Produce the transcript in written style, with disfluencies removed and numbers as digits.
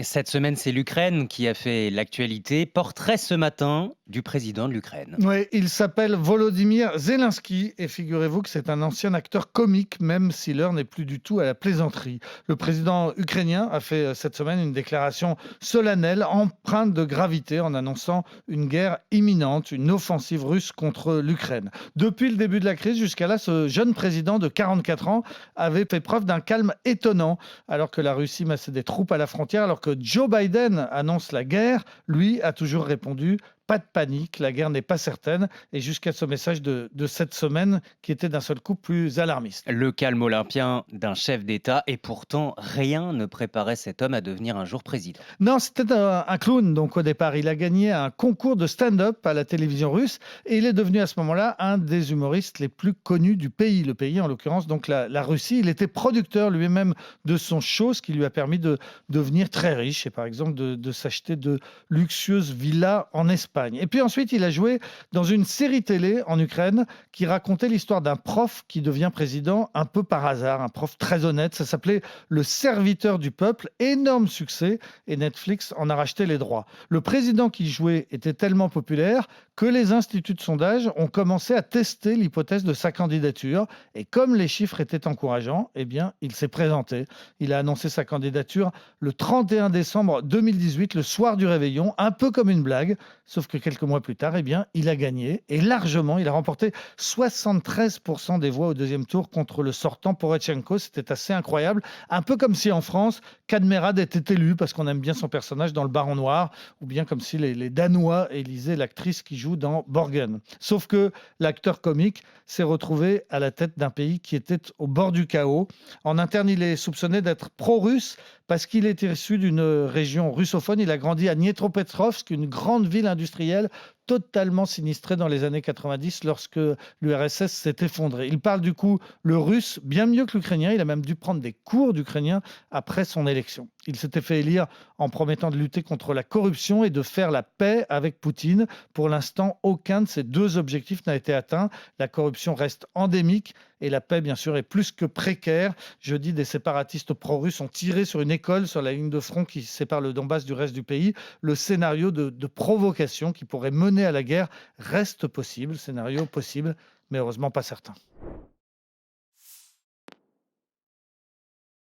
Cette semaine, c'est l'Ukraine qui a fait l'actualité. Portrait ce matin du président de l'Ukraine. Oui, il s'appelle Volodymyr Zelensky et figurez-vous que c'est un ancien acteur comique, même si l'heure n'est plus du tout à la plaisanterie. Le président ukrainien a fait cette semaine une déclaration solennelle, empreinte de gravité, en annonçant une guerre imminente, une offensive russe contre l'Ukraine. Depuis le début de la crise jusqu'à là, ce jeune président de 44 ans avait fait preuve d'un calme étonnant, alors que la Russie massait des troupes à la frontière, alors que Joe Biden annonce la guerre, lui a toujours répondu: pas de panique, la guerre n'est pas certaine, et jusqu'à ce message de cette semaine qui était d'un seul coup plus alarmiste. Le calme olympien d'un chef d'État et pourtant rien ne préparait cet homme à devenir un jour président. Non, c'était un clown, donc au départ. Il a gagné un concours de stand-up à la télévision russe et il est devenu à ce moment-là un des humoristes les plus connus du pays. Le pays, en l'occurrence, donc la Russie. Il était producteur lui-même de son show, ce qui lui a permis de devenir très riche et par exemple de s'acheter de luxueuses villas en Espagne. Et puis ensuite, il a joué dans une série télé en Ukraine qui racontait l'histoire d'un prof qui devient président un peu par hasard, un prof très honnête. Ça s'appelait Le Serviteur du Peuple. Énorme succès et Netflix en a racheté les droits. Le président qui jouait était tellement populaire que les instituts de sondage ont commencé à tester l'hypothèse de sa candidature. Et comme les chiffres étaient encourageants, eh bien, il s'est présenté. Il a annoncé sa candidature le 31 décembre 2018, le soir du réveillon, un peu comme une blague. Sauf que quelques mois plus tard, eh bien, il a gagné et largement. Il a remporté 73% des voix au deuxième tour contre le sortant Poroshenko. C'était assez incroyable. Un peu comme si en France, Cadmerade était élu parce qu'on aime bien son personnage dans Le Baron Noir, ou bien comme si les Danois élisaient l'actrice qui joue dans Borgen. Sauf que l'acteur comique s'est retrouvé à la tête d'un pays qui était au bord du chaos. En interne, il est soupçonné d'être pro-russe parce qu'il est issu d'une région russophone. Il a grandi à Dniepropetrovsk, une grande ville industrielle totalement sinistrée dans les années 90 lorsque l'URSS s'est effondrée. Il parle du coup le russe bien mieux que l'ukrainien. Il a même dû prendre des cours d'ukrainien après son élection. Il s'était fait élire en promettant de lutter contre la corruption et de faire la paix avec Poutine. Pour l'instant, aucun de ces deux objectifs n'a été atteint. La corruption reste endémique et la paix, bien sûr, est plus que précaire. Jeudi, des séparatistes pro-russes ont tiré sur une école sur la ligne de front qui sépare le Donbass du reste du pays. Le scénario de provocation qui pourrait mener à la guerre reste possible, scénario possible, mais heureusement pas certain.